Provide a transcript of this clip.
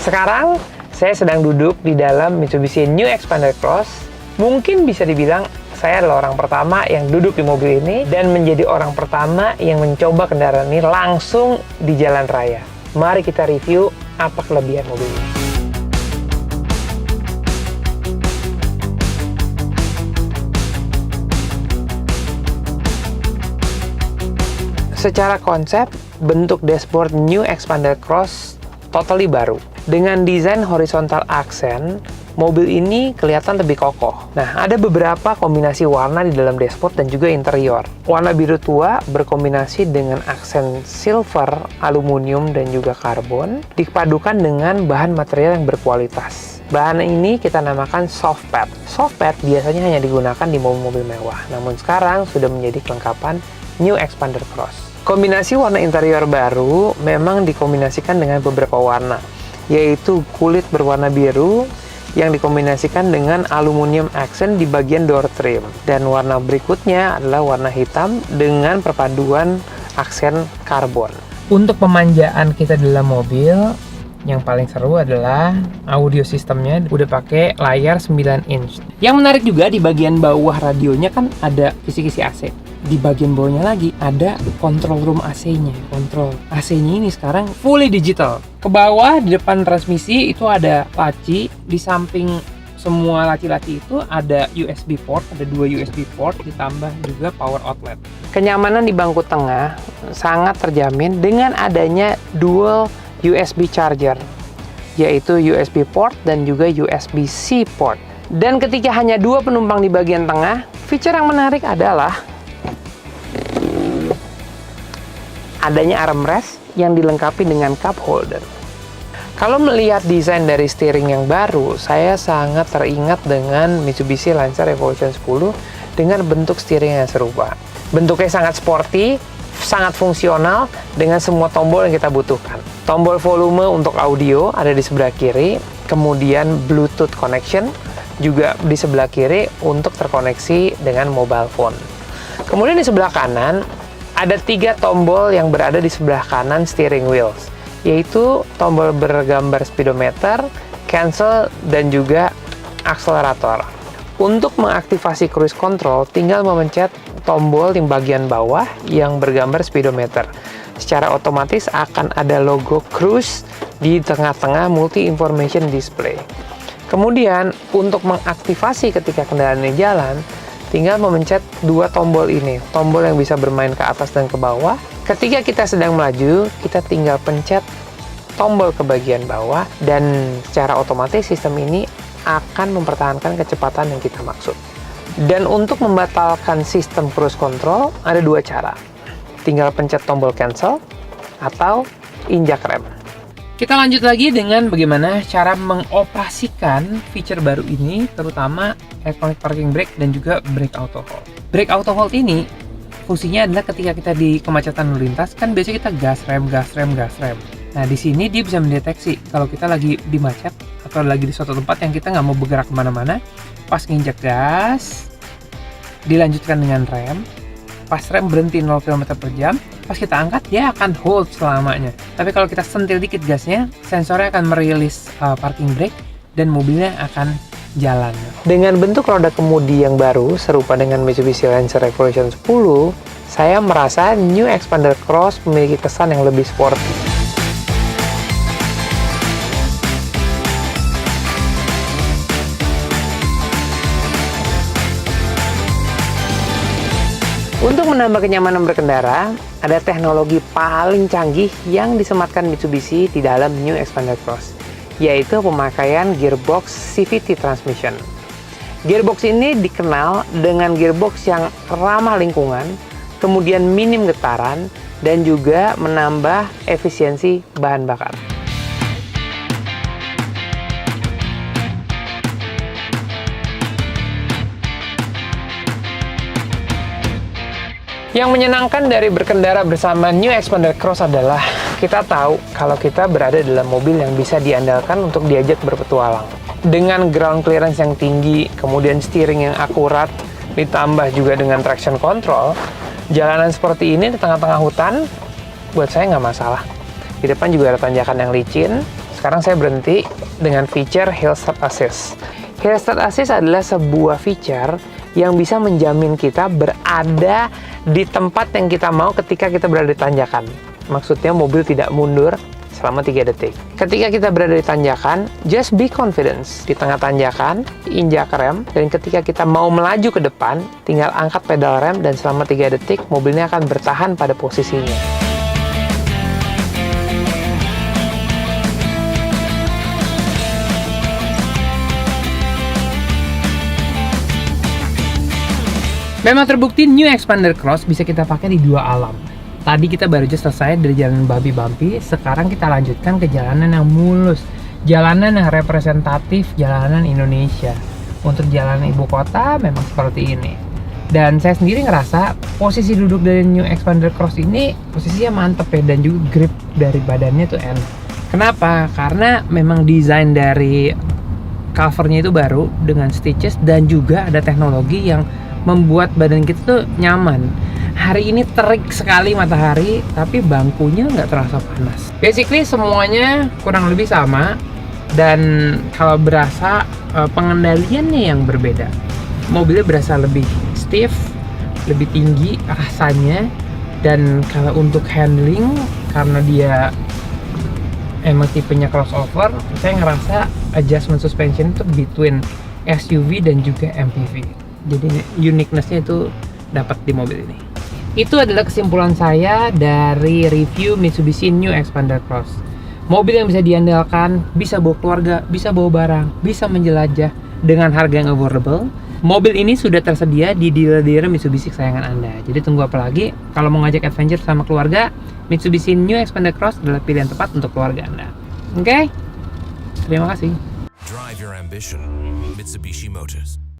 Sekarang saya sedang duduk di dalam Mitsubishi New Xpander Cross. Mungkin bisa dibilang saya adalah orang pertama yang duduk di mobil ini dan menjadi orang pertama yang mencoba kendaraan ini langsung di jalan raya. Mari kita review apa kelebihan mobil ini. Secara konsep, bentuk dashboard New Xpander Cross totally baru. Dengan desain horizontal aksen, mobil ini kelihatan lebih kokoh. Nah, ada beberapa kombinasi warna di dalam dashboard dan juga interior. Warna biru tua berkombinasi dengan aksen silver, aluminium, dan juga karbon, dipadukan dengan bahan material yang berkualitas. Bahan ini kita namakan soft pad. Soft pad biasanya hanya digunakan di mobil-mobil mewah, namun sekarang sudah menjadi kelengkapan New Xpander Cross. Kombinasi warna interior baru memang dikombinasikan dengan beberapa warna, yaitu kulit berwarna biru yang dikombinasikan dengan aluminium accent di bagian door trim. Dan warna berikutnya adalah warna hitam dengan perpaduan aksen karbon. Untuk pemanjaan kita dalam mobil, yang paling seru adalah audio sistemnya udah pakai layar 9 inch. Yang menarik juga di bagian bawah radionya kan ada kisi-kisi AC. Di bagian bawahnya lagi ada control room AC-nya. Kontrol AC-nya ini sekarang fully digital. Ke bawah di depan transmisi itu ada laci, di samping semua laci-laci itu ada USB port, ada 2 USB port ditambah juga power outlet. Kenyamanan di bangku tengah sangat terjamin dengan adanya dual USB charger, yaitu USB port dan juga USB-C port. Dan ketika hanya 2 penumpang di bagian tengah, fitur yang menarik adalah adanya armrest yang dilengkapi dengan cup holder. Kalau melihat desain dari steering yang baru, saya sangat teringat dengan Mitsubishi Lancer Evolution 10 dengan bentuk steering yang serupa. Bentuknya sangat sporty, sangat fungsional dengan semua tombol yang kita butuhkan. Tombol volume untuk audio ada di sebelah kiri, kemudian Bluetooth connection juga di sebelah kiri untuk terkoneksi dengan mobile phone. Kemudian di sebelah kanan ada 3 tombol yang berada di sebelah kanan steering wheels, yaitu tombol bergambar speedometer, cancel, dan juga akselerator. Untuk mengaktifasi cruise control, tinggal memencet tombol di bagian bawah yang bergambar speedometer. Secara otomatis akan ada logo cruise di tengah-tengah multi information display. Kemudian, untuk mengaktifasi ketika kendaraan ini jalan, tinggal memencet 2 tombol ini, tombol yang bisa bermain ke atas dan ke bawah. Ketika kita sedang melaju, kita tinggal pencet tombol ke bagian bawah, dan secara otomatis sistem ini akan mempertahankan kecepatan yang kita maksud. Dan untuk membatalkan sistem cruise control, ada 2 cara. Tinggal pencet tombol cancel atau injak rem. Kita lanjut lagi dengan bagaimana cara mengoperasikan fitur baru ini, terutama electronic parking brake dan juga brake auto hold. Brake auto hold ini fungsinya adalah ketika kita di kemacetan lalu lintas, kan biasanya kita gas rem, gas rem, gas rem. Nah, di sini dia bisa mendeteksi kalau kita lagi di macet atau lagi di suatu tempat yang kita nggak mau bergerak kemana-mana. Pas nginjek gas, dilanjutkan dengan rem. Pas rem berhenti 0 km per jam, pas kita angkat dia akan hold selamanya. Tapi kalau kita sentil dikit gasnya, sensornya akan merilis parking brake dan mobilnya akan jalan. Dengan bentuk roda kemudi yang baru serupa dengan Mitsubishi Lancer Evolution 10, saya merasa New Xpander Cross memiliki kesan yang lebih sporty. Untuk menambah kenyamanan berkendara, ada teknologi paling canggih yang disematkan Mitsubishi di dalam New Xpander Cross, yaitu pemakaian gearbox CVT transmission. Gearbox ini dikenal dengan gearbox yang ramah lingkungan, kemudian minim getaran, dan juga menambah efisiensi bahan bakar. Yang menyenangkan dari berkendara bersama New Xpander Cross adalah kita tahu kalau kita berada dalam mobil yang bisa diandalkan untuk diajak berpetualang. Dengan ground clearance yang tinggi, kemudian steering yang akurat, ditambah juga dengan traction control, jalanan seperti ini di tengah-tengah hutan, buat saya nggak masalah. Di depan juga ada tanjakan yang licin, sekarang saya berhenti dengan feature Hill Start Assist. Hill Start Assist adalah sebuah feature yang bisa menjamin kita berada di tempat yang kita mau ketika kita berada di tanjakan. Maksudnya mobil tidak mundur selama 3 detik. Ketika kita berada di tanjakan, just be confident. Di tengah tanjakan, injak rem, dan ketika kita mau melaju ke depan, tinggal angkat pedal rem, dan selama 3 detik, mobilnya akan bertahan pada posisinya. Memang terbukti New Xpander Cross bisa kita pakai di 2 alam. Tadi kita baru aja selesai dari jalanan Babi-Bampi, sekarang kita lanjutkan ke jalanan yang mulus. Jalanan yang representatif jalanan Indonesia. Untuk jalanan ibu kota memang seperti ini. Dan saya sendiri ngerasa posisi duduk dari New Xpander Cross ini posisinya mantep ya, dan juga grip dari badannya tuh enak. Kenapa? Karena memang desain dari covernya itu baru dengan stitches, dan juga ada teknologi yang membuat badan kita tuh nyaman. Hari ini terik sekali matahari, tapi bangkunya nggak terasa panas. Basically semuanya kurang lebih sama, dan kalau berasa pengendaliannya yang berbeda. Mobilnya berasa lebih stiff, lebih tinggi rasanya, dan kalau untuk handling, karena dia emang tipenya crossover, saya ngerasa adjustment suspension itu between SUV dan juga MPV. Jadi uniqueness-nya itu dapat di mobil ini. Itu adalah kesimpulan saya dari review Mitsubishi New Xpander Cross. Mobil yang bisa diandalkan, bisa bawa keluarga, bisa bawa barang, bisa menjelajah dengan harga yang affordable. Mobil ini sudah tersedia di dealer-dealer Mitsubishi kesayangan Anda. Jadi tunggu apa lagi? Kalau mau ngajak adventure sama keluarga, Mitsubishi New Xpander Cross adalah pilihan tepat untuk keluarga Anda. Oke? Terima kasih. Drive your ambition, Mitsubishi Motors.